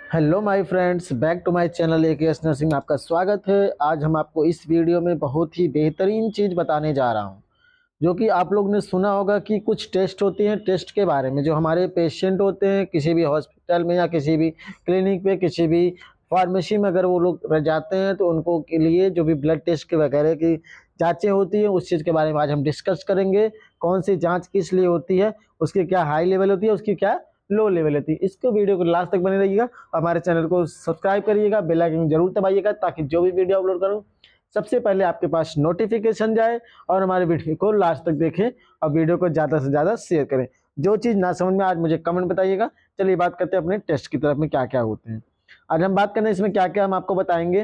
Hello my friends, back to my channel AKS nursing में आपका स्वागत है। आज हम आपको इस वीडियो में बहुत ही बेहतरीन चीज़ बताने जा रहा हूं, जो कि आप लोग ने सुना होगा कि कुछ टेस्ट होते हैं। टेस्ट के बारे में जो हमारे पेशेंट होते हैं किसी भी हॉस्पिटल में या किसी भी क्लिनिक पे, किसी भी फार्मेसी में अगर वो लोग जाते हैं तो उनको के लिए जो भी ब्लड टेस्ट के वगैरह की जाँचें होती हैं उस चीज़ के बारे में आज हम डिस्कस करेंगे। कौन सी जाँच किस लिए होती है, उसकी क्या हाई लेवल होती है, उसकी क्या लो लेवल होती है। इसको वीडियो को लास्ट तक बने रहिएगा। हमारे चैनल को सब्सक्राइब करिएगा, बेल आइकन जरूर दबाइएगा ताकि जो भी वीडियो अपलोड करूं सबसे पहले आपके पास नोटिफिकेशन जाए और हमारे वीडियो को लास्ट तक देखें और वीडियो को ज़्यादा से ज़्यादा शेयर करें। जो चीज़ ना समझ में आज मुझे कमेंट बताइएगा। चलिए बात करते हैं अपने टेस्ट की तरफ में क्या क्या होते हैं। आज हम बात करें इसमें क्या क्या हम आपको बताएंगे।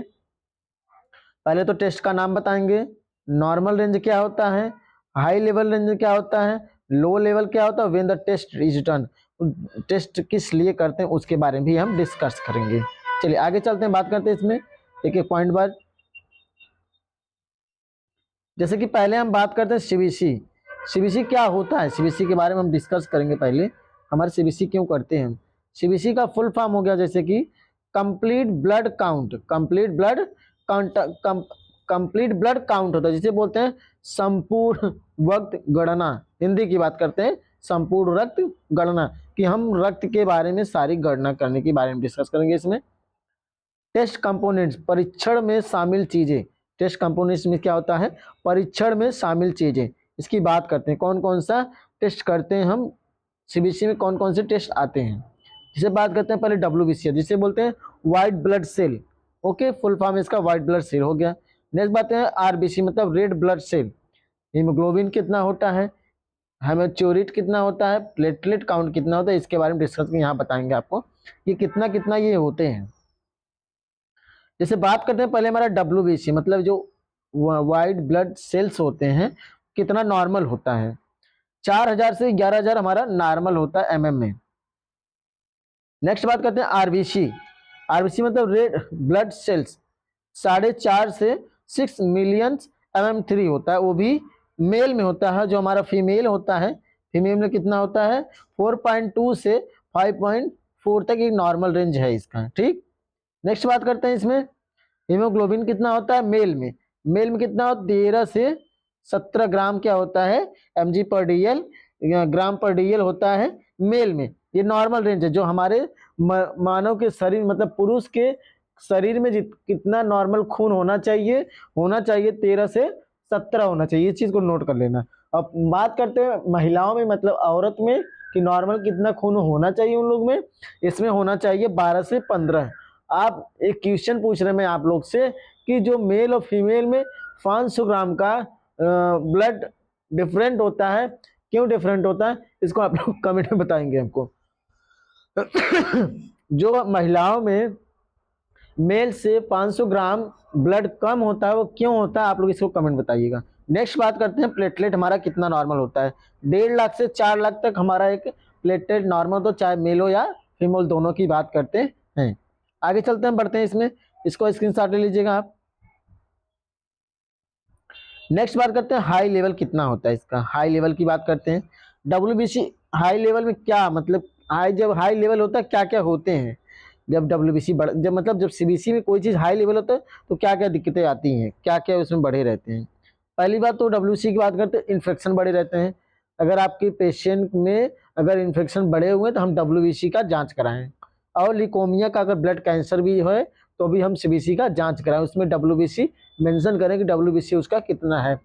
पहले तो टेस्ट का नाम बताएंगे, नॉर्मल रेंज क्या होता है, हाई लेवल रेंज क्या होता है, लो लेवल क्या होता है, when the test is done, test किस लिए करते हैं उसके बारे में भी हम डिस्कस करेंगे। चलिए आगे चलते हैं, बात करते हैं इसमें एक एक पॉइंट बार। जैसे कि पहले हम बात करते हैं सीबीसी। सीबीसी क्या होता है, सीबीसी के बारे में हम डिस्कस करेंगे। पहले हमारे सीबीसी क्यों करते हैं हम। सीबीसी का फुल फॉर्म हो गया जैसे कि complete blood count. Complete blood count, complete blood count होता है जिसे बोलते हैं संपूर्ण रक्त गणना। हिंदी की बात करते हैं संपूर्ण रक्त गणना, कि हम रक्त के बारे में सारी गणना करने के बारे में डिस्कस करेंगे इसमें। टेस्ट कंपोनेंट्स, परीक्षण में शामिल चीजें। टेस्ट कंपोनेंट्स में क्या होता है, परीक्षण में शामिल चीजें। इसकी बात करते हैं कौन कौन सा टेस्ट करते हैं हम, सीबीसी में कौन कौन से टेस्ट आते हैं। जिसे बात करते हैं पहले डब्ल्यूबीसी, जिसे बोलते हैं white blood cell. Okay, full form इसका व्हाइट ब्लड सेल हो गया। नेक्स्ट बात है आरबीसी, मतलब रेड ब्लड सेल। हीमोग्लोबिन कितना होता है, हेमोचूरिट कितना होता है, प्लेटलेट काउंट कितना होता है, इसके बारे में डिस्कस यहाँ बताएंगे आपको ये कितना कितना ये होते हैं। जैसे बात करते हैं पहले हमारा डब्ल्यूबीसी, मतलब जो वाइट ब्लड सेल्स होते हैं कितना नॉर्मल होता है। 4000 से 11000 हमारा नॉर्मल होता है एमएम में। नेक्स्ट बात करते हैं आरबीसी। आरबीसी मतलब रेड ब्लड सेल्स 4.5 से 6 मिलियन mm3 होता है, वो भी मेल में होता है। जो हमारा फीमेल होता है, फीमेल में कितना होता है 4.2 से 5.4 तक एक नॉर्मल रेंज है इसका। ठीक, नेक्स्ट बात करते हैं इसमें हीमोग्लोबिन कितना होता है मेल में। मेल में कितना होता है 13 से 17 ग्राम क्या होता है mg पर डीएल, ग्राम पर डीएल होता है मेल में। ये नॉर्मल रेंज है जो हमारे मानव के शरीर, मतलब पुरुष के शरीर में कितना नॉर्मल खून होना चाहिए 13 से 17 होना चाहिए। इस चीज को नोट कर लेना। अब बात करते हैं महिलाओं में, मतलब औरत में, कि नॉर्मल कितना खून होना चाहिए उन लोग में। इसमें होना चाहिए 12 से 15। आप एक क्वेश्चन पूछ रहे हैं आप लोग से कि जो मेल और फीमेल में 500 ग्राम का ब्लड डिफरेंट होता है, क्यों डिफरेंट होता है, इसको आप लोग कमेंट में बताएंगे हमको। जो महिलाओं में मेल से 500 ग्राम ब्लड कम होता है वो क्यों होता है, आप लोग इसको कमेंट बताइएगा। नेक्स्ट बात करते हैं प्लेटलेट हमारा कितना नॉर्मल होता है। 1.5 लाख से 4 लाख तक हमारा एक प्लेटलेट नॉर्मल, तो चाहे मेल हो या फीमेल दोनों की बात करते हैं। आगे चलते हैं, बढ़ते हैं इसमें, इसको स्क्रीनशॉट ले लीजिएगा आप। नेक्स्ट बात करते हैं हाई लेवल कितना होता है इसका। हाई लेवल की बात करते हैं। डब्ल्यूबीसी हाई लेवल में क्या मतलब, जब हाई लेवल होता है क्या क्या होते हैं। जब डब्ल्यूबीसी जब सीबीसी में कोई चीज़ हाई लेवल होता है तो क्या क्या दिक्कतें आती हैं, क्या क्या उसमें बढ़े रहते हैं। पहली बात तो डब्ल्यूबीसी की बात करते हैं, इन्फेक्शन बढ़े रहते हैं। अगर आपके पेशेंट में अगर इन्फेक्शन बढ़े हुए हैं तो हम डब्ल्यूबीसी का जांच कराएं। और लिकोमिया का अगर ब्लड कैंसर भी है तो भी हम सीबीसी का जांच कराएं। उसमें डब्ल्यूबीसी मेंशन करें कि डब्ल्यूबीसी उसका कितना है।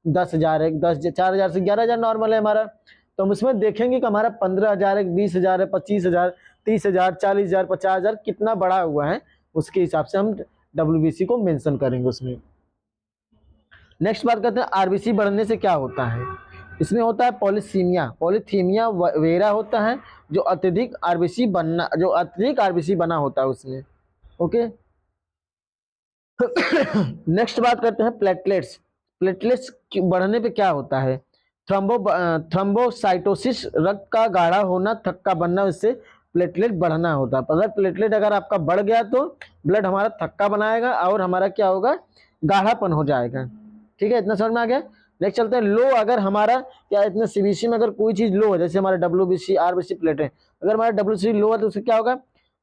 10,000 है, 4,000 से 11,000 नॉर्मल है हमारा, तो हम उसमें देखेंगे कि हमारा 15,000 है, 20,000 है, 25,000, 30,000, 40,000, 50,000 कितना बढ़ा हुआ है, उसके हिसाब से हम डब्ल्यूबीसी को मेंशन करेंगे उसमें। नेक्स्ट बात करते हैं आरबीसी बढ़ने से क्या होता है। इसमें होता है पॉलीथीमिया वेरा होता है, जो अत्यधिक आरबीसी बना होता है उसमें। ओके, नेक्स्ट बात करते हैं प्लेटलेट्स। प्लेटलेट्स बढ़ने पे क्या होता है, थ्रोम्बोसाइटोसिस, रक्त का गाढ़ा होना, थक्का बनना, इससे प्लेटलेट बढ़ना होता है। अगर प्लेटलेट अगर आपका बढ़ गया तो ब्लड हमारा थक्का बनाएगा और हमारा क्या होगा, गाढ़ापन हो जाएगा। ठीक है, इतना समझ में आ गया। नेक्स्ट चलते हैं लो। अगर हमारा क्या इतने सीबीसी में अगर कोई चीज लो है, जैसे हमारा डब्ल्यूबीसी, आरबीसी, प्लेटेट, अगर हमारा डब्ल्यूबीसी लो है तो उससे क्या होगा,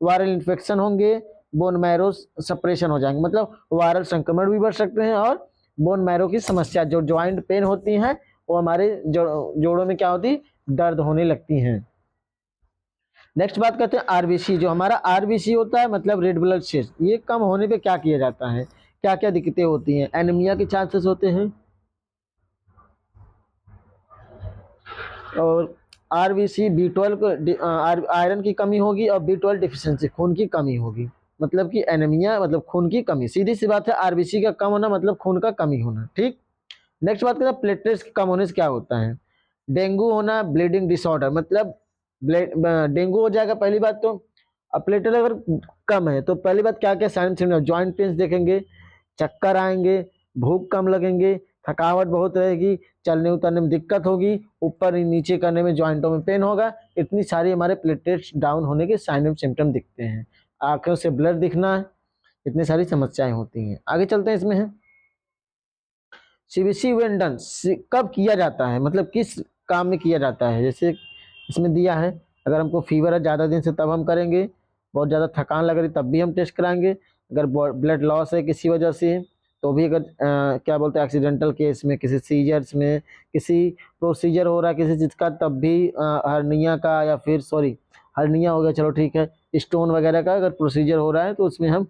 वायरल इन्फेक्शन होंगे, बोन मैरो सप्रेशन हो जाएंगे, मतलब वायरल संक्रमण भी बढ़ सकते हैं, और बोन मैरो की समस्या जो ज्वाइंट पेन होती है वो हमारे जोड़ों में क्या होती, दर्द होने लगती हैं। नेक्स्ट बात करते हैं आरबीसी। जो हमारा आरबीसी होता है मतलब रेड ब्लड सेल्स, ये कम होने पे क्या किया जाता है, क्या क्या दिक्कतें होती हैं। एनीमिया के चांसेस होते हैं, और आरबीसी B12 आयरन की कमी होगी, और B12 डिफिशियंसी खून की कमी होगी। मतलब कि एनीमिया मतलब खून की कमी, सीधी सी बात है। आरबीसी का कम होना मतलब खून का कमी होना। ठीक, नेक्स्ट बात करते हैं प्लेटलेट्स के कम होने से क्या होता है। डेंगू होना, ब्लीडिंग डिसऑर्डर, मतलब डेंगू हो जाएगा पहली बात तो। अब प्लेटलेट अगर कम है तो पहली बात क्या क्या साइन सिम्टम, ज्वाइंट पेन्स देखेंगे, चक्कर आएंगे, भूख कम लगेंगे, थकावट बहुत रहेगी, चलने उतरने में दिक्कत होगी, ऊपर नीचे करने में ज्वाइंटों में पेन होगा। इतनी सारी हमारे प्लेटलेट्स डाउन होने के साइन एंड सिम्टम दिखते हैं। आंखों से ब्लर दिखना, इतनी सारी समस्याएं होती हैं। आगे चलते हैं, इसमें है सीबीसी व्हेन डन, कब किया जाता है, मतलब किस काम में किया जाता है। जैसे इसमें दिया है, अगर हमको फीवर है ज़्यादा दिन से तब हम करेंगे, बहुत ज़्यादा थकान लग रही तब भी हम टेस्ट कराएंगे, अगर ब्लड लॉस है किसी वजह से तो भी, अगर क्या बोलते हैं एक्सीडेंटल केस में, किसी सीजर्स में, किसी प्रोसीजर हो रहा है किसी चीज़ का, तब भी हर्निया का, या फिर सॉरी हर्निया हो गया चलो ठीक है, स्टोन वगैरह का अगर प्रोसीजर हो रहा है तो उसमें हम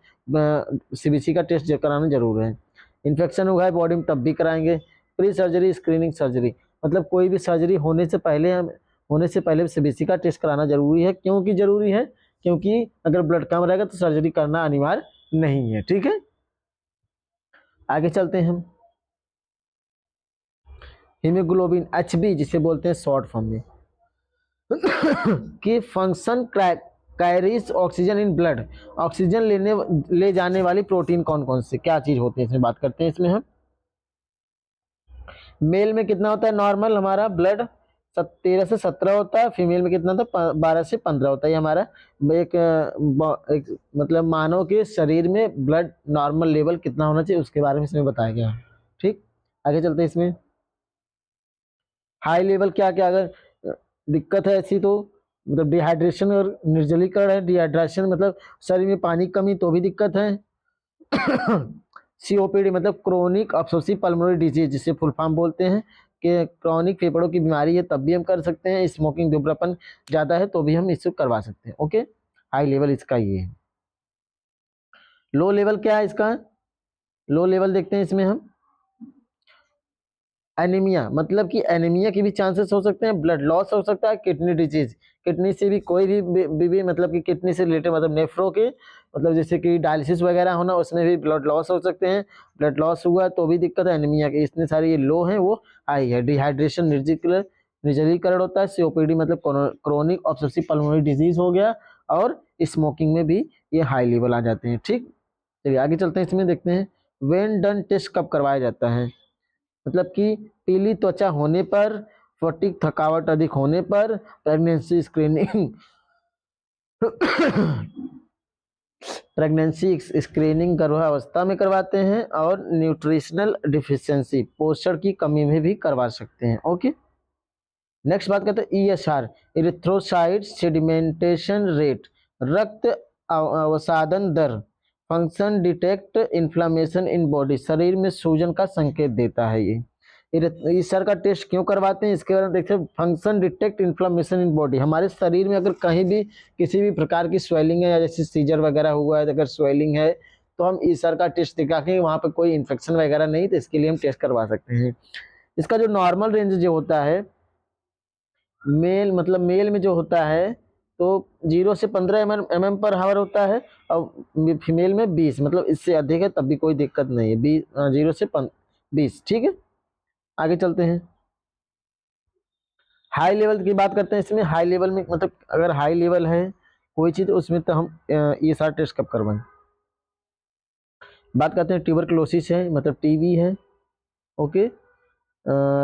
सीबीसी का टेस्ट कराना जरूर है। इन्फेक्शन हुआ है बॉडी में तब भी कराएंगे। प्री सर्जरी स्क्रीनिंग सर्जरी, मतलब कोई भी सर्जरी होने से पहले सीबीसी का टेस्ट कराना जरूरी है। क्योंकि जरूरी है, क्योंकि अगर ब्लड कम रहेगा तो सर्जरी करना अनिवार्य नहीं है। ठीक है, आगे चलते हैं हम। हीमोग्लोबिन एचबी जिसे बोलते हैं शॉर्ट फॉर्म में कि function carries oxygen in blood, oxygen ले जाने वाली प्रोटीन कौन कौन से क्या चीज होती है इसमें बात करते हैं। इसमें हम मेल में कितना होता है नॉर्मल हमारा ब्लड 13 से 17 होता है, फीमेल में कितना होता है 12 से 15 होता है। ये हमारा एक मतलब मानव के शरीर में ब्लड नॉर्मल लेवल कितना होना चाहिए उसके बारे में इसमें बताया गया है। ठीक, आगे चलते हैं। इसमें हाई लेवल क्या क्या अगर दिक्कत है ऐसी तो, मतलब डिहाइड्रेशन और निर्जलीकरण है। डिहाइड्रेशन मतलब शरीर में पानी की कमी तो भी दिक्कत है। सीओपीडी मतलब क्रोनिक ऑब्सेसिव पल्मोनरी डिजीज, जिसे फुल फॉर्म बोलते हैं कि क्रोनिक फेफड़ों की बीमारी है तब भी हम कर सकते हैं। स्मोकिंग धूम्रपान ज़्यादा है तो भी हम इसको करवा सकते हैं। ओके, हाई लेवल इसका ये है। लो लेवल क्या है इसका, लो लेवल देखते हैं इसमें हम एनीमिया, मतलब कि एनीमिया के भी चांसेस हो सकते हैं, ब्लड लॉस हो सकता है, किडनी डिजीज, किडनी से भी कोई भी मतलब कि किडनी से रिलेटेड मतलब नेफ्रो के मतलब जैसे कि डायलिसिस वगैरह होना उसमें भी ब्लड लॉस हो सकते हैं। ब्लड लॉस हुआ तो भी दिक्कत है एनीमिया की। इतने सारे ये लो हैं, वो हाई है। डिहाइड्रेशन निर्जलीकरण होता है। सीओपीडी मतलब क्रोनिक ऑब्सेसिव पल्मोनरी डिजीज हो गया, और स्मोकिंग में भी ये हाई लेवल आ जाते हैं। ठीक, चलिए आगे चलते हैं। इसमें देखते हैं व्हेन डन टेस्ट कब करवाया जाता है, मतलब कि पीली त्वचा होने पर, फटीग थकावट अधिक होने पर, प्रेगनेंसी स्क्रीनिंग प्रेगनेंसी स्क्रीनिंग गर्भावस्था में करवाते हैं, और न्यूट्रिशनल डिफिशियंसी पोषण की कमी में भी करवा सकते हैं। ओके, नेक्स्ट बात करते हैं ESR इरिथ्रोसाइट सेडिमेंटेशन रेट, रक्त अवसादन दर, function detect inflammation in body, शरीर में सूजन का संकेत देता है। ये ESR का टेस्ट क्यों करवाते हैं इसके बारे में देखते हैं। Function detect inflammation in body, हमारे शरीर में अगर कहीं भी किसी भी प्रकार की स्वेलिंग है या जैसे सीजर वगैरह हुआ है, अगर स्वेलिंग है तो हम ESR का टेस्ट दिखा के वहाँ पर कोई इन्फेक्शन वगैरह नहीं, तो इसके लिए हम टेस्ट करवा सकते हैं। इसका जो नॉर्मल रेंज जो होता है मेल मतलब मेल में जो होता है तो 0 से 15 mm पर हावर होता है, और फीमेल में 20, मतलब इससे अधिक है तब भी कोई दिक्कत नहीं है। 0 से 20। ठीक है, आगे चलते हैं। हाई लेवल की बात करते हैं। इसमें हाई लेवल में मतलब अगर हाई लेवल है कोई चीज़ उसमें तो हम ESR टेस्ट कब करवाएं। बात करते हैं ट्यूबरक्लोसिस है मतलब टीबी है, ओके,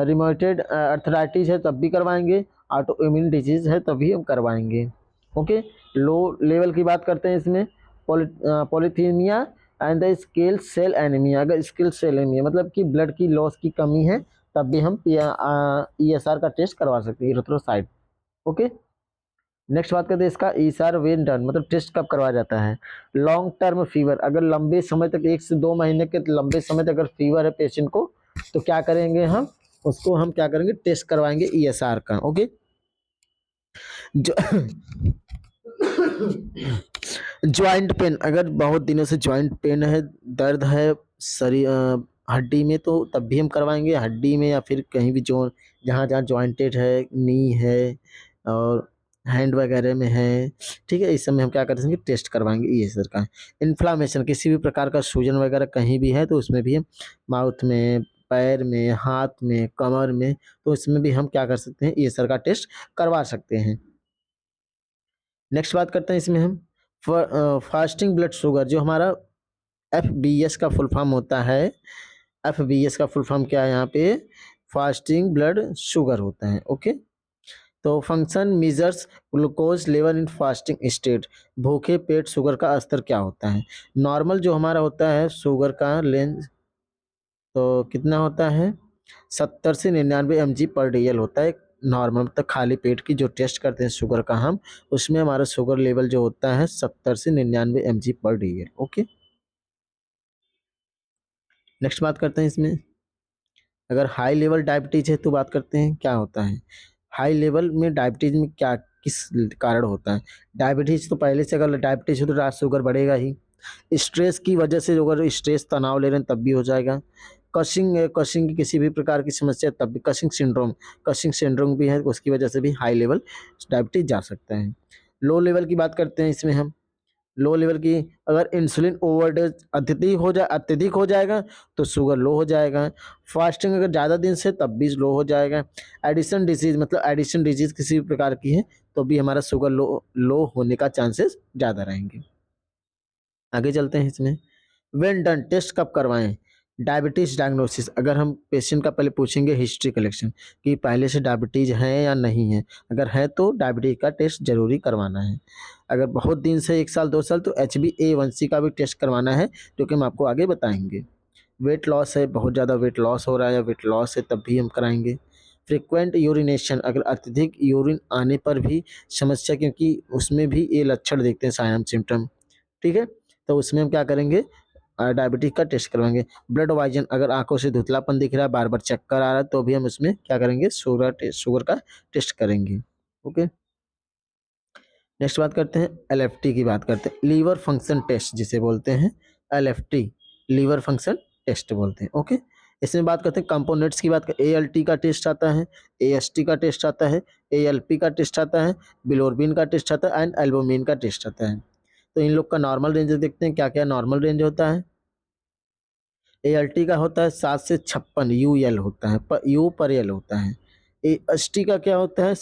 रिमोटेड अर्थराइटिस है तब भी करवाएंगे, ऑटो इम्यून डिजीज है तभी हम करवाएंगे। ओके, लो लेवल की बात करते हैं। इसमें polycythemia and the sickle cell anemia, अगर स्केल सेल एनीमिया मतलब कि ब्लड की लॉस की कमी है तब भी हम ESR का टेस्ट करवा सकते हैं, इरिथ्रोसाइट। ओके, नेक्स्ट बात करते हैं इसका ईसार वेन डन, मतलब टेस्ट कब करवाया जाता है। लॉन्ग टर्म फीवर, अगर लंबे समय तक 1 से 2 महीने के लंबे समय तक अगर फीवर है पेशेंट को, तो क्या करेंगे हम, उसको हम क्या करेंगे, टेस्ट करवाएंगे ईएसआर का। ओके, जो ज्वाइंट पेन, अगर बहुत दिनों से ज्वाइंट पेन है, दर्द है शरीर हड्डी में, तो तब भी हम करवाएंगे, हड्डी में या फिर कहीं भी जो जहाँ जहाँ ज्वाइंटेड है, नी है और हैंड वगैरह में है, ठीक है, इस समय हम क्या करेंगे, टेस्ट करवाएंगे ये सर का। इन्फ्लामेशन, किसी भी प्रकार का सूजन वगैरह कहीं भी है तो उसमें भी हम माउथ में, पैर में, हाथ में, कमर में, तो इसमें भी हम क्या कर सकते हैं, ये सर का टेस्ट करवा सकते हैं। नेक्स्ट बात करते हैं इसमें हम फास्टिंग ब्लड शुगर, जो हमारा FBS का फुल फॉर्म होता है। FBS का फुल फॉर्म क्या है यहाँ पे, फास्टिंग ब्लड शुगर होता है। ओके, तो function measures glucose level in fasting state, भूखे पेट शुगर का स्तर क्या होता है। नॉर्मल जो हमारा होता है शुगर का लेंथ, तो कितना होता है, 70 से 99 mg/dl होता है नॉर्मल, मतलब खाली पेट की जो टेस्ट करते हैं शुगर का हम, उसमें हमारा शुगर लेवल जो होता है 70 से 99 mg/dl। ओके, नेक्स्ट बात करते हैं इसमें, अगर हाई लेवल डायबिटीज है तो बात करते हैं क्या होता है। हाई लेवल में डायबिटीज में क्या किस कारण होता है। डायबिटीज तो पहले से, अगर डायबिटीज हो तो शुगर बढ़ेगा ही। स्ट्रेस की वजह से, अगर स्ट्रेस तनाव ले रहे हैं तब भी हो जाएगा। कशिंग की किसी भी प्रकार की समस्या तब भी, कशिंग सिंड्रोम भी है, उसकी वजह से भी हाई लेवल डायबिटीज जा सकता है। लो लेवल की बात करते हैं इसमें हम, लो लेवल की, अगर इंसुलिन ओवरडोज अत्यधिक हो जाएगा तो शुगर लो हो जाएगा। फास्टिंग अगर ज़्यादा दिन से तब भी लो हो जाएगा। एडिशन डिजीज किसी भी प्रकार की है तो भी हमारा शुगर लो होने का चांसेस ज़्यादा रहेंगे। आगे चलते हैं इसमें, वेन डन, टेस्ट कब करवाएं। डायबिटीज डायग्नोसिस, अगर हम पेशेंट का पहले पूछेंगे हिस्ट्री कलेक्शन कि पहले से डायबिटीज है या नहीं है, अगर है तो डायबिटीज का टेस्ट जरूरी करवाना है। अगर बहुत दिन से 1 साल 2 साल तो HbA1c का भी टेस्ट करवाना है, जो कि हम आपको आगे बताएंगे। वेट लॉस है, बहुत ज़्यादा वेट लॉस हो रहा है या वेट लॉस है तब भी हम कराएंगे। फ्रिक्वेंट यूरिनेशन, अगर अत्यधिक यूरिन आने पर भी समस्या, क्योंकि उसमें भी ये लक्षण देखते हैं साइन सिम्टम, ठीक है, तो उसमें हम क्या करेंगे, डायबिटीज का टेस्ट करवाएंगे। ब्लड वाइजन, अगर आंखों से धुंधलापन दिख रहा है, बार बार चक्कर आ रहा है, तो भी हम उसमें क्या करेंगे, शुगर का टेस्ट करेंगे। ओके, नेक्स्ट बात करते हैं LFT की बात करते हैं, लीवर फंक्शन टेस्ट जिसे बोलते हैं LFT, लीवर फंक्शन टेस्ट बोलते हैं। ओके, इसमें बात करते हैं कंपोनेंट्स की बात करें, ALT का टेस्ट आता है, AST का टेस्ट आता है, ALP का टेस्ट आता है, बिलोरबिन का टेस्ट आता है एंड एल्बुमिन का टेस्ट आता है। तो इन लोग का नॉर्मल रेंज देखते हैं, क्या क्या नॉर्मल रेंज होता है। ALT का होता है 7 से 56 UL होता है, यू पर एल होता है। AST का क्या होता है,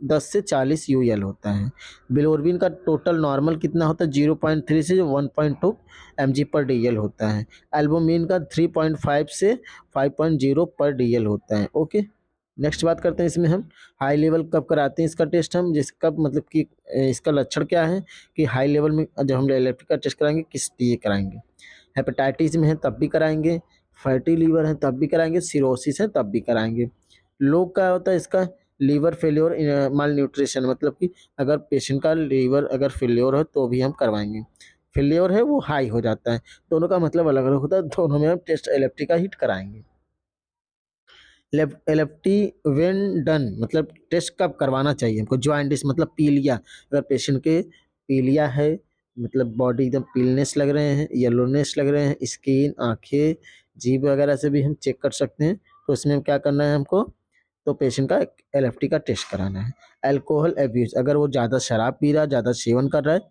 10 से 40 UL होता है। बिलोरबिन का टोटल नॉर्मल कितना होता है, 0.3 से 1.2 mg/dl होता है। एल्बुमिन का 3.5 से 5.0/dl होता है। ओके, नेक्स्ट बात करते हैं इसमें हम, हाई लेवल कब कराते हैं इसका टेस्ट हम, जिस कब मतलब कि इसका लक्षण क्या है कि हाई लेवल में जब हम LFT का टेस्ट कराएंगे किस लिए कराएंगे। हेपेटाइटिस में है तब भी कराएंगे, फैटी लीवर है तब भी कराएंगे, सिरोसिस है तब भी कराएंगे। लो का होता है इसका, लीवर फेल्योर माल न्यूट्रिशन, मतलब कि अगर पेशेंट का लीवर अगर फेल्योर हो तो भी हम करवाएंगे। फेल्योर है वो हाई हो जाता है, दोनों का मतलब अलग अलग होता है, दोनों में हम टेस्ट LFT का हिट कराएंगे। LFT वेन डन, मतलब टेस्ट कब करवाना चाहिए हमको, ज्वाइंटिस मतलब पीलिया, अगर पेशेंट के पीलिया है, मतलब बॉडी एकदम पीलनेस लग रहे हैं, येलोनेस लग रहे हैं, स्किन, आंखें, जीभ वगैरह से भी हम चेक कर सकते हैं, तो इसमें हम क्या करना है हमको, तो पेशेंट का LFT का टेस्ट कराना है। अल्कोहल एब्यूज, अगर वो ज़्यादा शराब पी रहा है, ज़्यादा सेवन कर रहा है,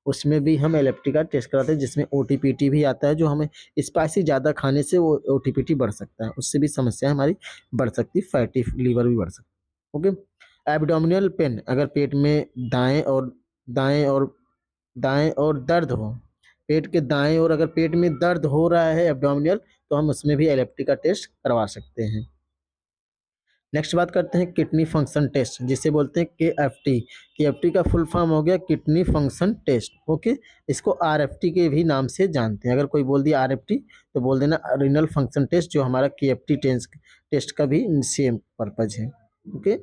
उसमें भी हम LFT का टेस्ट कराते हैं, जिसमें OTPT भी आता है, जो हमें स्पाइसी ज़्यादा खाने से वो OTPT बढ़ सकता है, उससे भी समस्या हमारी बढ़ सकती है, फैटी लीवर भी बढ़ सकती है। ओके, एब्डोमिनल पेन, अगर पेट में दाएं और दाएं और दर्द हो, पेट के दाएं और अगर पेट में दर्द हो रहा है एब्डोमिनल, तो हम उसमें भी LFT का टेस्ट करवा सकते हैं। नेक्स्ट बात करते हैं किडनी फंक्शन टेस्ट, जिसे बोलते हैं KFT। KFT का फुल फॉर्म हो गया किडनी फंक्शन टेस्ट। ओके, इसको RFT के भी नाम से जानते हैं, अगर कोई बोल दिया RFT तो बोल देना रीनल फंक्शन टेस्ट, जो हमारा KFT टेस्ट का भी सेम पर्पज है। ओके,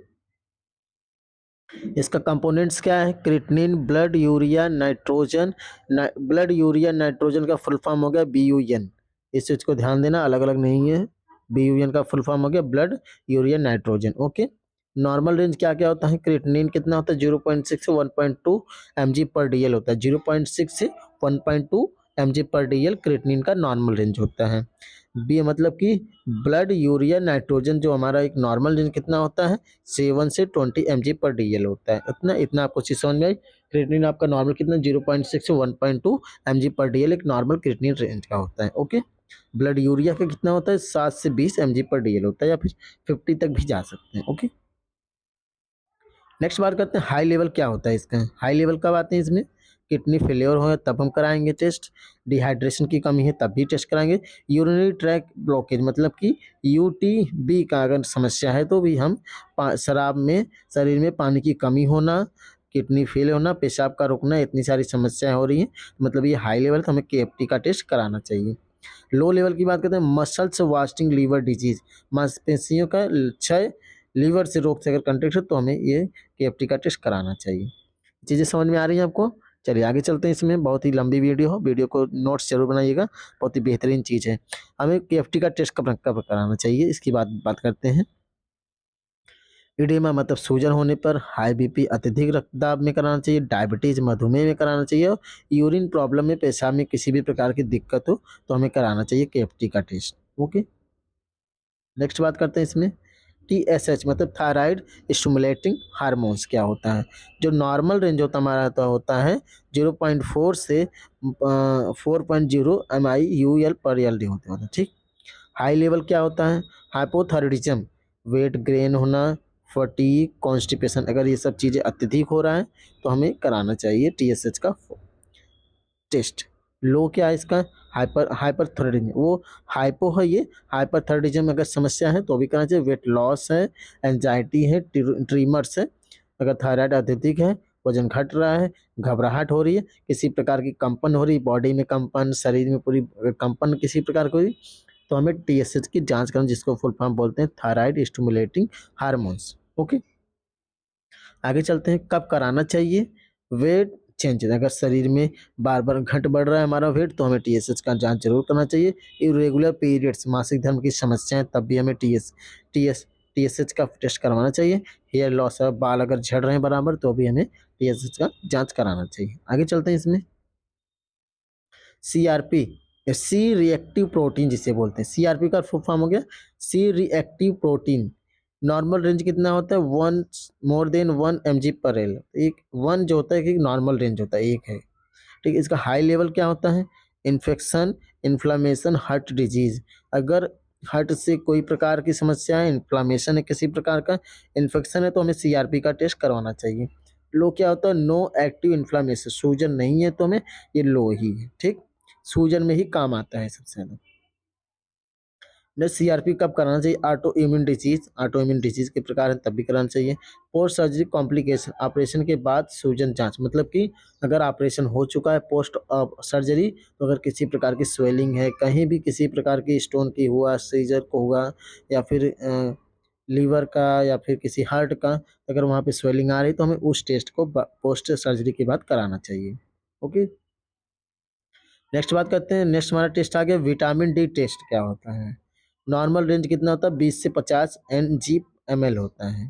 इसका कंपोनेंट्स क्या है? Creatinine, blood urea nitrogen. Blood urea nitrogen का फुल फॉर्म हो गया BUN। इस चीज को ध्यान देना, अलग अलग नहीं है। BUN का फुल फॉर्म हो गया blood urea nitrogen. Okay. Normal range क्या क्या होता है? क्रिएटिनिन कितना होता है? 0.6 से 1.2 mg पर DL होता है। 0.6 से 1.2 mg पर DL क्रिएटिनिन का नॉर्मल रेंज होता है। बी मतलब कि ब्लड यूरिया नाइट्रोजन जो हमारा एक नॉर्मल रेंज कितना होता है? 7 से 20 mg पर DL होता है। इतना इतना आपको चीज समझ में आई। क्रिएटिनिन आपका नॉर्मल कितना? 0.6 से 1.2 mg पर DL एक नॉर्मल क्रिएटिनिन रेंज का होता है। ओके। ब्लड यूरिया का कितना होता है? 7 से 20 mg पर DL होता है, या फिर 50 तक भी जा सकते हैं। ओके। नेक्स्ट बात करते हैं हाई लेवल क्या होता है इसका। हाई लेवल कब आते हैं इसमें? किडनी फेलियर हो तब हम कराएंगे टेस्ट। डिहाइड्रेशन की कमी है तब भी टेस्ट कराएंगे। यूरिनरी ट्रैक ब्लॉकेज मतलब कि UTB का अगर समस्या है तो भी हम शराब में, शरीर में पानी की कमी होना, किडनी फेल होना, पेशाब का रुकना, इतनी सारी समस्याएं हो रही हैं, मतलब ये हाई लेवल तो हमें KFT का टेस्ट कराना चाहिए। लो लेवल की बात करते हैं मसल्स वास्टिंग लीवर डिजीज, मांसपेशियों का क्षय लीवर से रोग से अगर कंटेक्ट है तो हमें ये KFT का टेस्ट कराना चाहिए। चीज़ें समझ में आ रही हैं आपको? चलिए आगे चलते हैं। इसमें बहुत ही लंबी वीडियो हो, वीडियो को नोट्स जरूर बनाइएगा, बहुत ही बेहतरीन चीज़ है। हमें KFT का टेस्ट कब कब कराना चाहिए इसकी बात करते हैं। इडेमा मतलब सूजन होने पर, हाई BP अत्यधिक रक्तदाब में कराना चाहिए, डायबिटीज मधुमेह में कराना चाहिए, और यूरिन प्रॉब्लम में, पेशाब में किसी भी प्रकार की दिक्कत हो तो हमें कराना चाहिए KFT का टेस्ट। ओके। नेक्स्ट बात करते हैं इसमें TSH मतलब थायराइड स्टिमुलेटिंग हार्मोन्स क्या होता है। जो नॉर्मल रेंज होता हमारा तो होता है 0.4 से 4.0 MIUL पर LD होते हैं। ठीक। हाई लेवल क्या होता है? हाइपोथायराइडिज्म, वेट गेन होना, फटीग, कॉन्स्टिपेशन, अगर ये सब चीज़ें अत्यधिक हो रहा है तो हमें कराना चाहिए TSH का टेस्ट। लो क्या है इसका? हाइपरथायराइडिज्म, वो हाइपो है, ये हाइपरथायराइडिज्म अगर समस्या है तो भी कराना चाहिए। वेट लॉस है, एंजाइटी है, ट्रीमर्स है, अगर थायराइड अत्यधिक है, वजन घट रहा है, घबराहट हो रही है, किसी प्रकार की कंपन हो रही है, बॉडी में कंपन, शरीर में पूरी कंपन किसी प्रकार की हुई, तो हमें TSH की जांच करना, जिसको फुल फॉर्म बोलते हैं थायराइड स्टिमुलेटिंग हार्मोन्स। ओके। आगे चलते हैं कब कराना चाहिए। वेट चेंज, अगर शरीर में बार बार घट बढ़ रहा है हमारा वेट तो हमें TSH का जांच जरूर करना चाहिए। इरेगुलर पीरियड्स, मासिक धर्म की समस्याएं, तब भी हमें TSH का टेस्ट करवाना चाहिए। हेयर लॉस है, बाल अगर झड़ रहे हैं बराबर तो भी हमें TSH का जांच कराना चाहिए। आगे चलते हैं इसमें CRP, सी रिएक्टिव प्रोटीन जिसे बोलते हैं। CRP का फुल फॉर्म हो गया C reactive protein. Normal range कितना होता है? 1 more than 1 mg per L. एक 1 जो होता है कि नॉर्मल रेंज होता है, एक है। ठीक। इसका हाई लेवल क्या होता है? इन्फेक्शन, इन्फ्लामेशन, हार्ट डिजीज, अगर हार्ट से कोई प्रकार की समस्या है, इन्फ्लामेशन है, किसी प्रकार का इन्फेक्शन है तो हमें CRP का टेस्ट करवाना चाहिए। लो क्या होता है? नो एक्टिव इन्फ्लामेशन, सूजन नहीं है तो हमें ये लो ही है। ठीक। सूजन में ही काम आता है सबसे ज्यादा। नेक्स्ट CRP कब कराना चाहिए? ऑटो इम्यून डिजीज के प्रकार है तब भी कराना चाहिए। पोस्ट सर्जरी कॉम्प्लिकेशन, ऑपरेशन के बाद सूजन जांच, मतलब कि अगर ऑपरेशन हो चुका है पोस्ट सर्जरी तो अगर किसी प्रकार की स्वेलिंग है, कहीं भी किसी प्रकार की स्टोन की हुआ, सीजर को हुआ, या फिर लीवर का, या फिर किसी हार्ट का, अगर वहाँ पे स्वेलिंग आ रही तो हमें उस टेस्ट को पोस्ट सर्जरी के बाद कराना चाहिए। ओके। नेक्स्ट बात करते हैं। नेक्स्ट हमारा टेस्ट आ गया विटामिन D टेस्ट क्या होता है। नॉर्मल रेंज कितना होता है? 20 से 50 NG/ml होता है।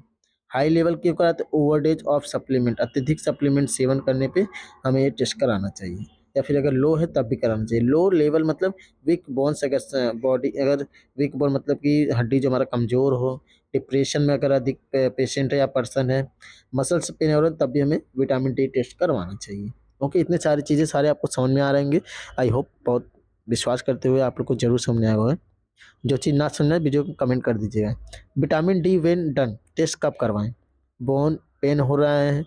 हाई लेवल क्यों कराते हैं? ओवरडेज ऑफ सप्लीमेंट, अत्यधिक सप्लीमेंट सेवन करने पे हमें ये टेस्ट कराना चाहिए। या फिर अगर लो है तब भी कराना चाहिए। लो लेवल मतलब वीक बोन्स, अगर बॉडी अगर वीक बोन मतलब कि हड्डी जो हमारा कमजोर हो, डिप्रेशन में अगर अधिक पेशेंट है या पर्सन है, मसल्स पेन हो रहे हैं, तब भी हमें विटामिन D टेस्ट करवाना चाहिए। ओके। इतने सारी चीज़ें सारे आपको समझ में आ रहेंगे। आई होप, बहुत विश्वास करते हुए आप लोग को जरूर समझ में आया होगा। जो चीज़ ना समझना है वीडियो को कमेंट कर दीजिएगा। Vitamin D when done test कब करवाएं? बोन पेन हो रहा है,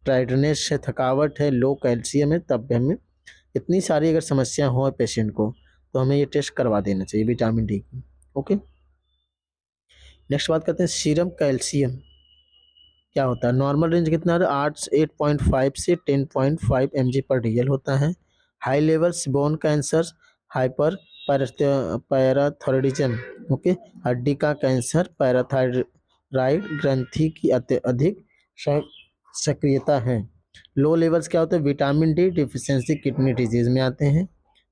टायर्डनेस है, थकावट है, लो कैल्शियम है, तब भी हमें, इतनी सारी अगर समस्या हो पेशेंट को तो हमें ये टेस्ट करवा देना चाहिए विटामिन D की। ओके। नेक्स्ट बात करते हैं सीरम कैल्शियम क्या होता है। नॉर्मल रेंज कितना है? 8.5 से 10.5 mg पर DL होता है। High levels bone cancer, hyper parathyroidism, okay, हड्डी का कैंसर, पैराथायराइड ग्रंथि की अधिक सक्रियता है। लो लेवल्स क्या होते हैं, vitamin D deficiency kidney disease में आते हैं।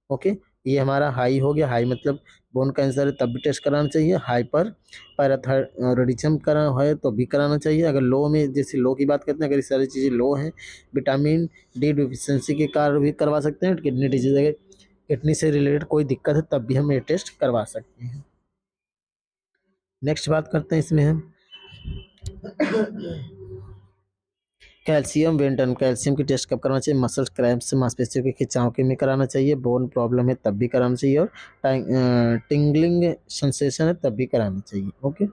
ओके, ये हमारा हाई हो गया, हाई मतलब बोन कैंसर है तब भी टेस्ट कराना चाहिए, हाइपर पैराथायरॉयडिज्म करा है तो भी कराना चाहिए। अगर लो में, जैसे लो की बात करते हैं, अगर ये सारी चीज़ें लो हैं, विटामिन डी डिफिशियंसी के कारण भी करवा सकते हैं। किडनी डिजीज, अगर किडनी से रिलेटेड कोई दिक्कत है तब भी हम ये टेस्ट करवा सकते हैं। नेक्स्ट बात करते हैं इसमें हम कैल्शियम वेंटन, कैल्शियम की टेस्ट कब कराना चाहिए, मसल्स क्रैम्प्स, मांसपेशियों के खिंचाव के में कराना चाहिए, बोन प्रॉब्लम है तब भी कराना चाहिए, और टिंगलिंग सेंसेशन है तब भी कराना चाहिए। ओके,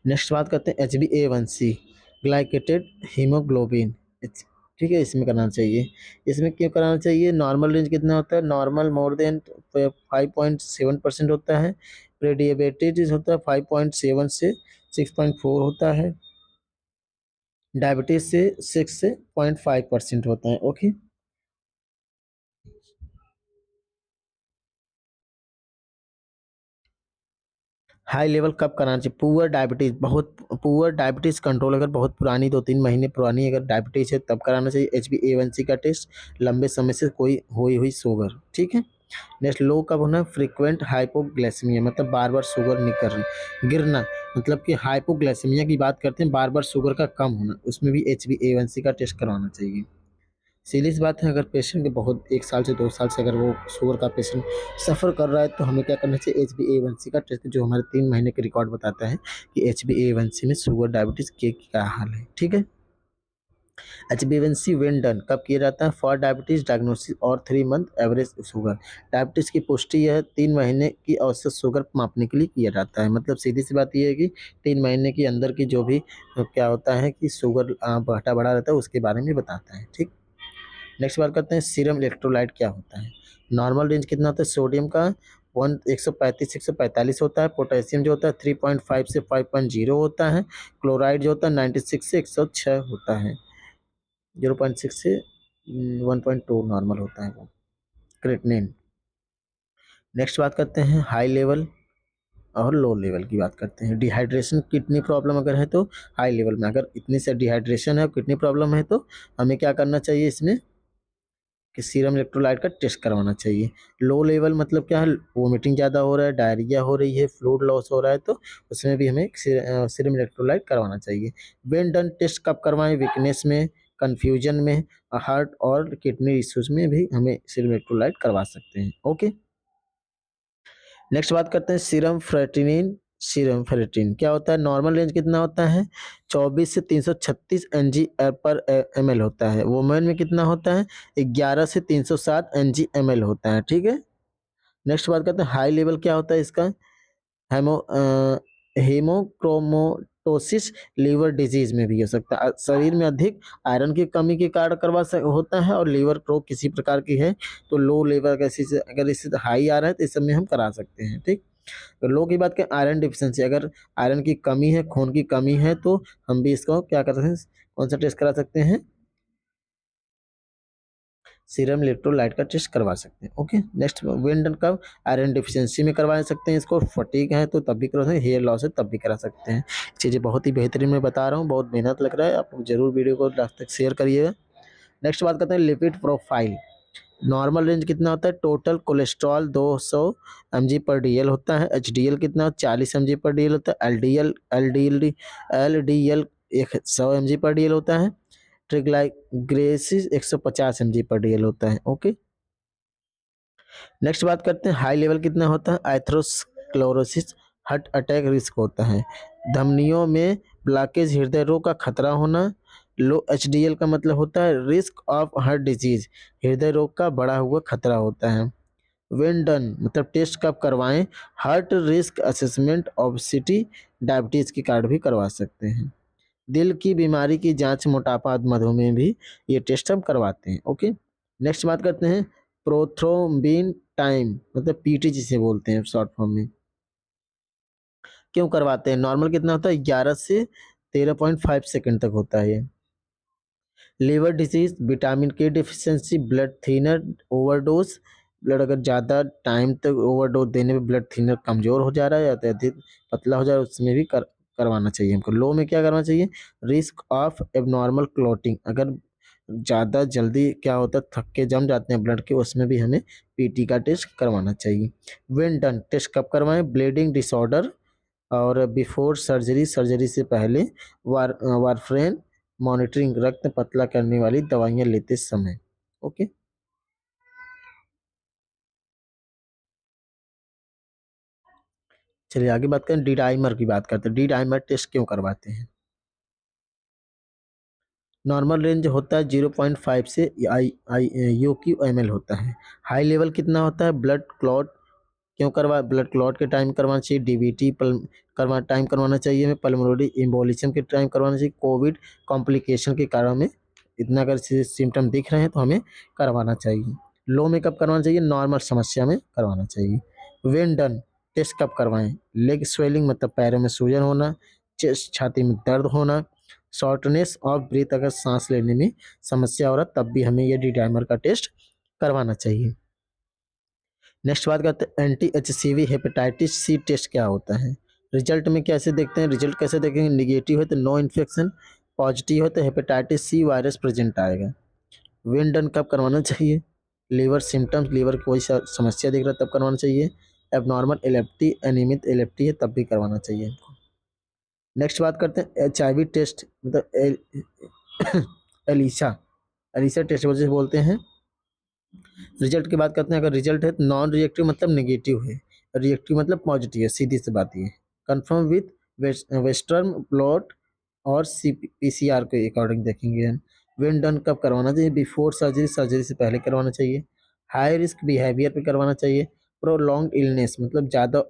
नेक्स्ट बात करते हैं HbA1c, ग्लाइकेटेड हीमोग्लोबिन। ठीक है, इसमें कराना चाहिए। इसमें क्यों कराना चाहिए, नॉर्मल रेंज कितना होता है, नॉर्मल मोर देन 5.7% होता है, प्री होता है 5.7 से 6.4 होता है, डायबिटीज से 6 से 0.5% होता है। ओके, हाई लेवल कब कराना चाहिए, पुअर डायबिटीज कंट्रोल, अगर बहुत पुरानी 2-3 महीने पुरानी अगर डायबिटीज है तब कराना चाहिए HbA1c का टेस्ट, लंबे समय से कोई हुई शुगर। ठीक है, नेक्स्ट लो कब होना है, फ्रीक्वेंट हाइपोग्लाइसेमिया, मतलब बार बार शुगर गिरना, मतलब कि हाइपोग्लाइसेमिया की बात करते हैं, बार बार शुगर का कम होना, उसमें भी HbA1c का टेस्ट करवाना चाहिए। सीरियस बात है, अगर पेशेंट के बहुत 1 साल से 2 साल से अगर वो शुगर का पेशेंट सफ़र कर रहा है तो हमें क्या करना चाहिए, HbA1c का टेस्ट, जो हमारे 3 महीने के रिकॉर्ड बताता है कि HbA1c में शुगर डायबिटीज़ के क्या हाल है। ठीक है, HbA1c वेन डन कब किया जाता है, फॉर डायबिटीज़ डायग्नोसिस और 3 मंथ एवरेज शुगर, डायबिटीज़ की पुष्टि यह 3 महीने की औसत शुगर मापने के लिए किया जाता है। मतलब सीधी सी बात यह है कि 3 महीने के अंदर की जो भी क्या होता है कि शुगर घटा बढ़ा रहता है उसके बारे में बताता है। ठीक, नेक्स्ट बात करते हैं सीरम इलेक्ट्रोलाइट क्या होता है, नॉर्मल रेंज कितना होता है, सोडियम का 135 होता है, पोटेशियम जो होता है 3.5 से 5.0 होता है, क्लोराइड जो होता है 96 से 106 होता है, 0.6 से 1.2 नॉर्मल होता है वो, क्रेटनिन। नेक्स्ट बात करते हैं हाई लेवल और लो लेवल की बात करते हैं, डिहाइड्रेशन किडनी प्रॉब्लम अगर है तो हाई लेवल में, अगर इतनी से डिहाइड्रेशन है और किडनी प्रॉब्लम है तो हमें क्या करना चाहिए इसमें कि सीरम इलेक्ट्रोलाइट का टेस्ट करवाना चाहिए। लो लेवल मतलब क्या है, वोमिटिंग ज़्यादा हो रहा है, डायरिया हो रही है, फ्लूइड लॉस हो रहा है तो उसमें भी हमें सीरम इलेक्ट्रोलाइट करवाना चाहिए। वेन डन टेस्ट कब करवाएं, वीकनेस में, कन्फ्यूजन में, हार्ट और किडनी इश्यूज में भी हमें सीरम इलेक्ट्रोलाइट करवा सकते हैं। ओके, नेक्स्ट बात करते हैं सीरम फेरेटिन क्या होता है, नॉर्मल रेंज कितना होता है, 24 से 336 Ng/ml होता है, वुमेन में कितना होता है, 11 से 307 Ng/ml होता है। ठीक है, नेक्स्ट बात करते हैं हाई लेवल क्या होता है इसका, हेमोक्रोमोटोसिस लीवर डिजीज में भी हो सकता है, शरीर में अधिक आयरन की कमी के कारण होता है, और लीवर रोग किसी प्रकार की है तो लो लेवल अगर इससे हाई आ रहा है तो इस समय हम करा सकते हैं। ठीक, तो लो की बात करें, आयरन डिफिशिएंसी, अगर आयरन की कमी है, खून की कमी है तो हम भी इसको क्या कर सकते हैं, कौन सा टेस्ट करा सकते हैं, सीरम इलेक्ट्रोलाइट का टेस्ट करवा सकते हैं। ओके, नेक्स्ट वेंडन कब, आयरन डिफिशियंसी में करवा सकते हैं इसको, फटीग है तो तब भी करा सकते हैं, हेयर लॉस है तब भी करा सकते हैं। चीज़ें बहुत ही बेहतरीन मैं बता रहा हूँ, बहुत मेहनत लग रहा है, आप जरूर वीडियो को लास्ट तक शेयर करिएगा। नेक्स्ट बात करते हैं लिपिड प्रोफाइल, नॉर्मल रेंज कितना होता है, टोटल कोलेस्ट्रॉल 200 mg/dl होता है, HDL कितना 40 mg/dl होता है, LDL 100 mg/dl होता है, ट्रिग्लाइग्रेसिस 150 mg/dl होता है। ओके, नेक्स्ट बात करते हैं हाई लेवल कितना होता है, एथेरोस्क्लेरोसिस हार्ट अटैक रिस्क होता है, धमनियों में ब्लॉकेज हृदय रोग का खतरा होना, लो HDL का मतलब होता है रिस्क ऑफ हार्ट डिजीज, हृदय रोग का बढ़ा हुआ खतरा होता है। वेन डन मतलब टेस्ट कब करवाएं, heart risk assessment, obesity, diabetes की कार्ड भी करवा सकते हैं, दिल की बीमारी की जांच, मोटापा, मधुमेह भी ये टेस्ट हम करवाते हैं। ओके, नेक्स्ट बात करते हैं प्रोथ्रोम्बिन टाइम, मतलब PT जिसे बोलते हैं शॉर्ट फॉर्म में, क्यों करवाते हैं, नॉर्मल कितना होता है 11 से 13.5 सेकंड तक होता है ये, लिवर डिजीज, विटामिन के deficiency, blood thinner overdose, blood अगर ज़्यादा टाइम तक ओवरडोज देने पे ब्लड थिनर कमज़ोर हो जा रहा है या तो अधिक पतला हो जा रहा है उसमें भी करवाना चाहिए हमको। लो में क्या करना चाहिए, रिस्क ऑफ एबनॉर्मल क्लॉटिंग, अगर ज़्यादा जल्दी क्या होता है थक्के जम जाते हैं ब्लड के, उसमें भी हमें पीटी का टेस्ट करवाना चाहिए। व्हेन डन टेस्ट कब करवाएं, ब्लीडिंग डिसऑर्डर और बिफोर सर्जरी, सर्जरी से पहले, वारफ्रेन मॉनिटरिंग, रक्त पतला करने वाली दवाइयाँ लेते समय। ओके, चलिए आगे बात करें, डी डाइमर की बात करते हैं। डी डाइमर टेस्ट क्यों करवाते हैं। नॉर्मल रेंज होता है 0.5 से आई आई यू क्यू एम एल होता है। हाई लेवल कितना होता है, ब्लड क्लॉट क्यों करवा, ब्लड क्लॉट के टाइम करवाना चाहिए, डीवीटी टाइम करवाना चाहिए हमें, पल्मोनरी एम्बोलिज्म के टाइम करवाना चाहिए, कोविड कॉम्प्लिकेशन के कारण में इतना अगर सिम्टम दिख रहे हैं तो हमें करवाना चाहिए। लो में कब करवाना चाहिए, नॉर्मल समस्या में करवाना चाहिए। वेन डन टेस्ट कब करवाएं, लेग स्वेलिंग मतलब पैरों में सूजन होना, चेस्ट छाती में दर्द होना, शॉर्टनेस ऑफ ब्रीथ अगर सांस लेने में समस्या हो रहा तब भी हमें ये डी डाइमर का टेस्ट करवाना चाहिए। नेक्स्ट बात करते हैं anti HCV hepatitis C test क्या होता है। रिजल्ट में कैसे देखते हैं, रिजल्ट कैसे देखेंगे, निगेटिव है तो नो इन्फेक्शन, पॉजिटिव है तो हेपेटाइटिस सी वायरस प्रेजेंट आएगा। वेन डन कब करवाना चाहिए, लीवर सिम्टम्स, लीवर की कोई समस्या दिख रहा है तब करवाना चाहिए। एबनॉर्मल एलेप्टी, अनियमित एलेप्टी है तब भी करवाना चाहिए हमको। नेक्स्ट बात करते हैं HIV टेस्ट मतलब एलिसा, एलिसा टेस्ट वजह से बोलते हैं। रिजल्ट की बात करते हैं, अगर रिजल्ट है तो नॉन रिएक्टिव मतलब नेगेटिव है, रिएक्टिव मतलब पॉजिटिव है, सीधी सी बात ये। कंफर्म विथ वेस्टर्न ब्लॉट और PCR के अकॉर्डिंग देखेंगे हम। वेन डन कब करवाना चाहिए, बिफोर सर्जरी, सर्जरी से पहले करवाना चाहिए। हाई रिस्क बिहेवियर पे करवाना चाहिए। प्रोलॉन्ग इलनेस मतलब ज़्यादा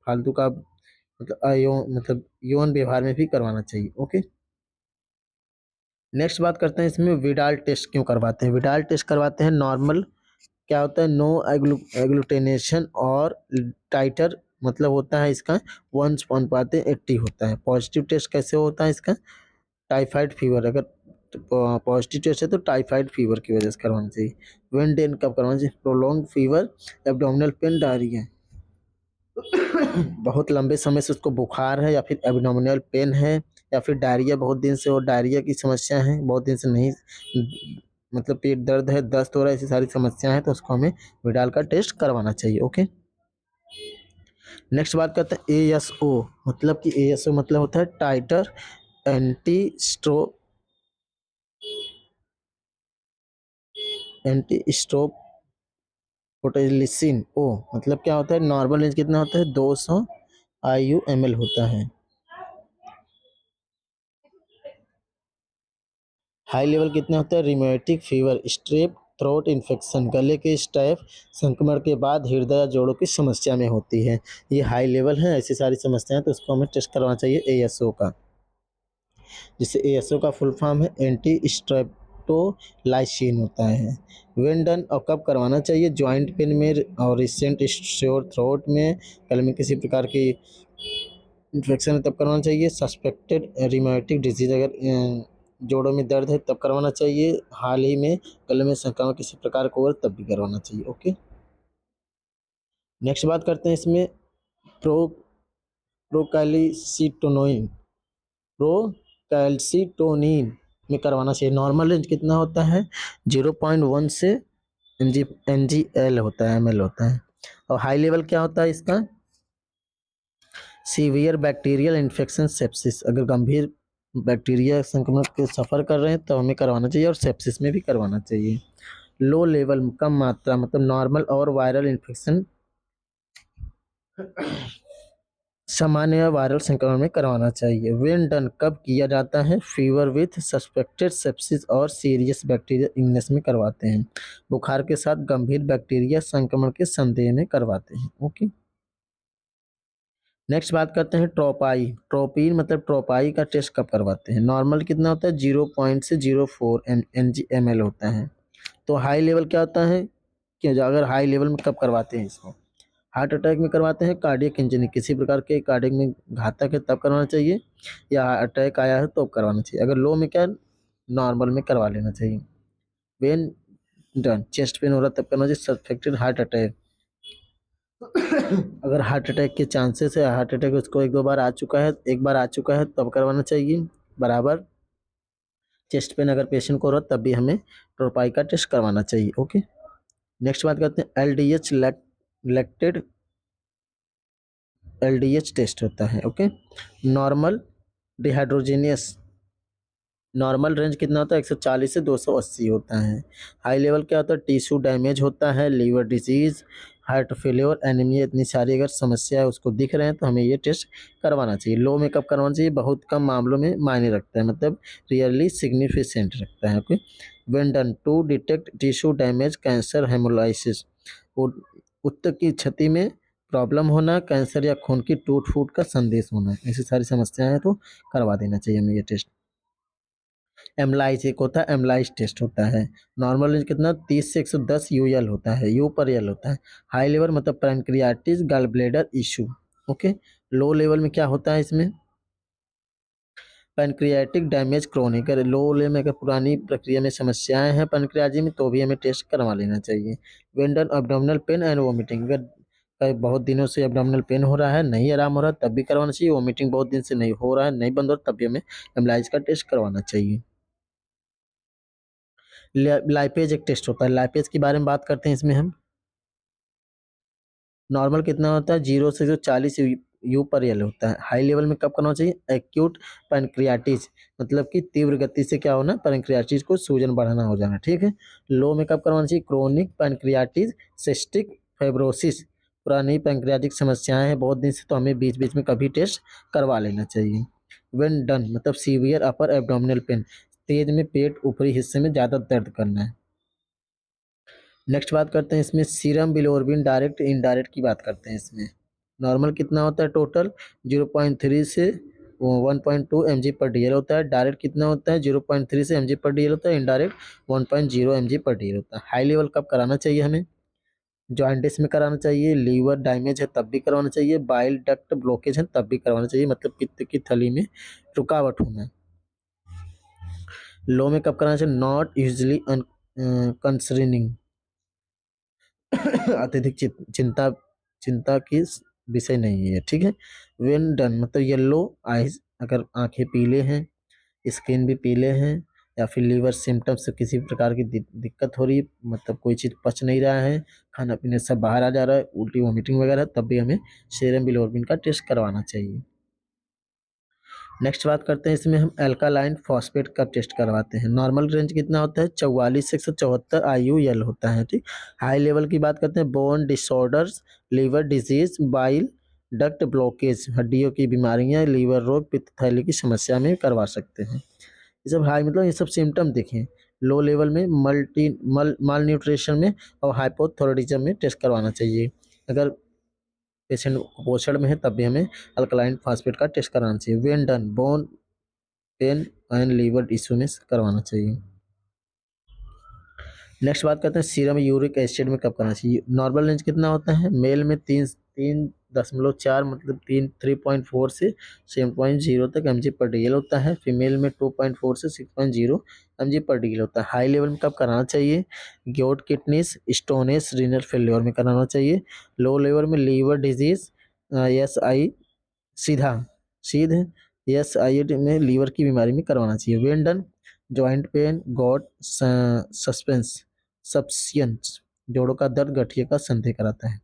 फालतू का मतलब मतलब यौन व्यवहार में भी करवाना चाहिए। ओके, नेक्स्ट बात करते हैं इसमें विडाल टेस्ट क्यों करवाते हैं। विडाल टेस्ट करवाते हैं नॉर्मल क्या होता है, नो एग्लूटेनेशन और टाइटर मतलब होता है इसका 1:80 होता है। पॉजिटिव टेस्ट कैसे होता है इसका, टाइफाइड फीवर, अगर पॉजिटिव टेस्ट है तो टाइफाइड फीवर की वजह से करवाना चाहिए। वेन डेन कब करवाना चाहिए, prolong fever, abdominal pain, diarrhoea, बहुत लंबे समय से उसको बुखार है या फिर एब्डोमिनल पेन है या फिर डायरिया, बहुत दिन से वो डायरिया की समस्या है, बहुत दिन से नहीं मतलब पेट दर्द है, दस्त हो रहा है, ऐसी सारी समस्या है तो उसको हमें विडाल का टेस्ट करवाना चाहिए। ओके, नेक्स्ट बात करते हैं ASO मतलब कि ASO मतलब होता है टाइटर एंटी स्ट्रो एंटी स्ट्रोप पोटेलिसिन ओ मतलब क्या होता है, नॉर्मल रेंज कितना होता है 200 IU/ml होता है। हाई लेवल कितना होता है, rheumatic fever, strep throat infection, गले के स्टैफ संक्रमण के बाद हृदय या जोड़ों की समस्या में होती है, ये हाई लेवल है। ऐसी सारी समस्याएं तो उसको हमें टेस्ट करवाना चाहिए ASO का, जिससे ASO का फुल फॉर्म है एंटी स्ट्रेप्टोलाइसिन होता है। वेन डन और कब करवाना चाहिए, जॉइंट पेन में और रिसेंट श्योर थ्रोट में, गले में किसी प्रकार की इन्फेक्शन है तब करवाना चाहिए। सस्पेक्टेड रिमेटिक डिजीज अगर जोड़ों में दर्द है तब करवाना चाहिए। हाल ही में गले में संक्रमण किसी प्रकार का हो तब भी करवाना चाहिए। ओके, नेक्स्ट बात करते हैं इसमें प्रो प्रोकैल्सिटोनिन प्रोकैल्सिटोनिन में करवाना चाहिए। नॉर्मल रेंज कितना होता है 0.1 से NGL होता है, ML होता है। और हाई लेवल क्या होता है इसका, सीवियर बैक्टीरियल इन्फेक्शन सेप्सिस, अगर गंभीर बैक्टीरिया संक्रमण के सफ़र कर रहे हैं तो हमें करवाना चाहिए और सेप्सिस में भी करवाना चाहिए। लो लेवल कम मात्रा मतलब नॉर्मल और वायरल इन्फेक्शन सामान्य या वायरल संक्रमण में करवाना चाहिए। वेन डन कब किया जाता है, फीवर विथ सस्पेक्टेड सेप्सिस और सीरियस बैक्टीरिया इलनेस में करवाते हैं, बुखार के साथ गंभीर बैक्टीरिया संक्रमण के संदेह में करवाते हैं। ओके, नेक्स्ट बात करते हैं ट्रोपाई, ट्रोपिन मतलब ट्रोपाई का टेस्ट कब करवाते हैं। नॉर्मल कितना होता है 0.04 NG/ml होता है। तो हाई लेवल क्या होता है कि अगर हाई लेवल में कब करवाते हैं इसको, हार्ट अटैक में करवाते हैं, कार्डियक इंजरी किसी प्रकार के कार्डियक में घातक है तब करवाना चाहिए, या अटैक आया है तो करवाना चाहिए। अगर लो में क्या नॉर्मल में करवा लेना चाहिए। वेन डन चेस्ट पेन हो रहा है तब करना चाहिए। सस्पेक्टेड हार्ट अटैक अगर हार्ट अटैक के चांसेस है, हार्ट अटैक उसको एक दो बार आ चुका है, एक बार आ चुका है तब करवाना चाहिए बराबर। चेस्ट पेन अगर पेशेंट को हो रहा है तब भी हमें प्रोपाई का टेस्ट करवाना चाहिए। ओके, नेक्स्ट बात करते हैं LDH लैक्टेड LDH टेस्ट होता है। ओके, नॉर्मल डिहाइड्रोजीनियस, नॉर्मल रेंज कितना होता है 140 से 280 होता है। हाई लेवल क्या होता है, टिश्यू डैमेज होता है, liver disease, heart failure, anaemia, इतनी सारी अगर समस्या है उसको दिख रहे हैं तो हमें ये टेस्ट करवाना चाहिए। लो में कब करवाना चाहिए, बहुत कम मामलों में मायने रखता है, मतलब रियरली सिग्निफिकेंट रखता है। Okay, when done to detect tissue damage, cancer, haemolysis, उत्तक की क्षति में प्रॉब्लम होना, कैंसर या खून की टूट फूट का संदेश होना, ऐसी सारी समस्याएं हैं तो करवा देना चाहिए हमें ये टेस्ट। एमलाइज एक होता है, एमलाइज टेस्ट होता है। नॉर्मल रेंज कितना 30 से 110 यूएल होता है, यू पर एल होता है। हाई लेवल मतलब pancreatitis, gall bladder issue. Okay, low level में क्या होता है इसमें, पैनक्रियाटिक डैमेज क्रोनिक। अगर लो लेवल में अगर पुरानी प्रक्रिया में समस्याएं हैं पैनक्रियाजी में तो भी हमें टेस्ट करवा लेना चाहिए। वेंडन एब्डोमिनल पेन एंड वोमिटिंग, अगर बहुत दिनों से एब्डोमिनल पेन हो रहा है, नहीं आराम हो रहा है तब भी करवाना चाहिए। वोमिटिंग बहुत दिन से नहीं हो रहा है, नहीं बंद हो रहा तब भी हमें एमलाइज का टेस्ट करवाना चाहिए। लाइपेज एक टेस्ट होता है, लाइपेज के बारे में बात करते हैं इसमें हम। नॉर्मल कितना होता है 0 से 40 यू पर एल होता है। हाई लेवल में कब करना चाहिए, एक्यूट पैनक्रियाटिस, मतलब कि तीव्र गति से क्या होना, पैनक्रियाटिस को सूजन बढ़ाना हो जाना, ठीक है। लो में कब करवाना चाहिए, क्रोनिक पैनक्रियाटिस, सिस्टिक फाइब्रोसिस, पुरानी पैनक्रियाटिक समस्याएं हैं बहुत दिन से तो हमें बीच बीच में कभी टेस्ट करवा लेना चाहिए। व्हेन डन मतलब सीवियर अपर एब्डोमिनल पेन, तेज में पेट ऊपरी हिस्से में ज़्यादा दर्द करना है। नेक्स्ट बात करते हैं इसमें सीरम बिलोरबिन डायरेक्ट इनडायरेक्ट की बात करते हैं इसमें। नॉर्मल कितना होता है टोटल 0.3 से 1.2 mg पर डीएल होता है। डायरेक्ट कितना होता है 0.3 से mg पर डीएल होता है। इनडायरेक्ट 1.0 mg पर डीएल होता है। हाई लेवल कब कराना चाहिए हमें, जॉइंटिस में कराना चाहिए, लीवर डैमेज है तब भी करवाना चाहिए, बाइल डक्ट ब्लॉकेज है तब भी करवाना चाहिए, मतलब पित्त की थैली में रुकावट होना। लो में कब कराना चाहिए, नॉट यूजली कंसर्निंग, अत्यधिक चिंता चिंता की विषय नहीं है, ठीक है। वेन डन मतलब येलो आइज, अगर आंखें पीले हैं, स्किन भी पीले हैं, या फिर लीवर सिम्टम्स से किसी प्रकार की दिक्कत हो रही है, मतलब कोई चीज़ पच नहीं रहा है, खाना पीने सब बाहर आ जा रहा है, उल्टी वॉमिटिंग वगैरह, तब भी हमें सीरम बिलोरबिन का टेस्ट करवाना चाहिए। नेक्स्ट बात करते हैं इसमें हम एल्कालाइन फॉस्फेट का टेस्ट करवाते हैं। नॉर्मल रेंज कितना होता है 44 से 174 IUL होता है, ठीक। हाई लेवल की बात करते हैं bone disorders, liver disease, bile duct blockage, हड्डियों की बीमारियां, लीवर रोग, पित्त थैली की समस्या में करवा सकते हैं। ये सब हाई मतलब ये सब सिम्टम देखें। लो लेवल में माल न्यूट्रिशन में और हाइपोथायराइडिज्म में टेस्ट करवाना चाहिए। अगर पेशेंट कुपोषण में है तब भी हमें अल्कलाइन फास्फेट का टेस्ट कराना चाहिए। When done bone pain and liver issue में करवाना चाहिए। नेक्स्ट बात करते हैं सीरम यूरिक एसिड में कब करना चाहिए। नॉर्मल रेंज कितना होता है, मेल में 3.4 मतलब 3.4 से 7.0 तक mg पर डीएल होता है। फीमेल में 2.4 से 6.0 mg पर डीएल होता है। हाई लेवल में कब कराना चाहिए, ग्योट किडनीस स्टोनेस रीनल फेल्योर में कराना चाहिए। लो लेवल में लीवर डिजीज, एस आई सीधा सीध एस आई में लीवर की बीमारी में करवाना चाहिए। When done joint pain, gout suspense सब्सियंस, जोड़ों का दर्द गठिया का संदेह कराता है।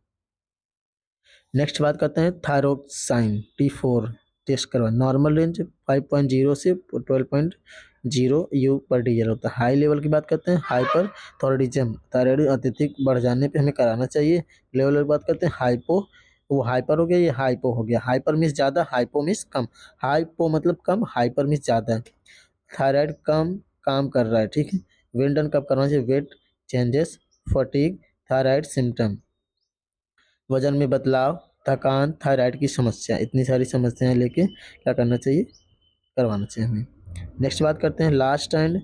नेक्स्ट बात करते हैं थायरोक्साइन T4 टेस्ट करवा। नॉर्मल रेंज 5.0 से 12.0 यू पर डीएल होता है। हाई लेवल की बात करते हैं हाइपर थॉयराइडिज्म, थायराइड अत्यधिक बढ़ जाने पे हमें कराना चाहिए। लेवल की बात करते हैं हाइपो, वो हाइपर हो गया, ये हाइपो हो गया। हाइपर मीन्स ज़्यादा, हाइपो मीन्स कम। हाइपो मतलब कम, हाइपर मीन्स ज़्यादा है। थायराइड कम काम कर रहा है, ठीक है। वेंडन कब करना चाहिए, weight changes, fatigue, thyroid symptom, वजन में बदलाव, थकान, थायराइड की समस्या, इतनी सारी समस्याएं लेके क्या करना चाहिए, करवाना चाहिए हमें। नेक्स्ट बात करते हैं लास्ट एंड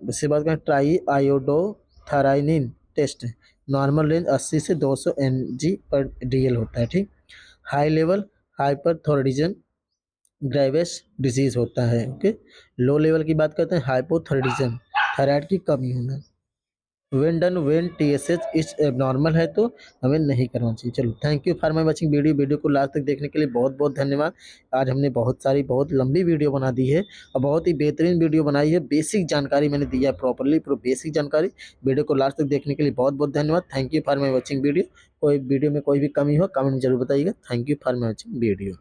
इससे बात करें triiodothyronine test. Normal range 80 से 200 mg पर डीएल होता है, ठीक। High level hyperthyroidism Graves disease होता है, ओके। लो लेवल की बात करते हैं हाइपोथायराइडिज्म, थायराइड की कमी होना। वेन TSH इस एबनॉर्मल है तो हमें नहीं करना चाहिए। चलो, thank you for my watching video को लास्ट तक देखने के लिए बहुत बहुत धन्यवाद। आज हमने बहुत लंबी वीडियो बना दी है और बहुत ही बेहतरीन वीडियो बनाई है। बेसिक जानकारी मैंने दी है प्रॉपरली, पूरा बेसिक जानकारी। वीडियो को लास्ट तक देखने के लिए बहुत बहुत धन्यवाद। Thank you for my watching video. कोई वीडियो में कोई भी कमी हो कमेंट में जरूर बताइएगा। Thank you for my watching video.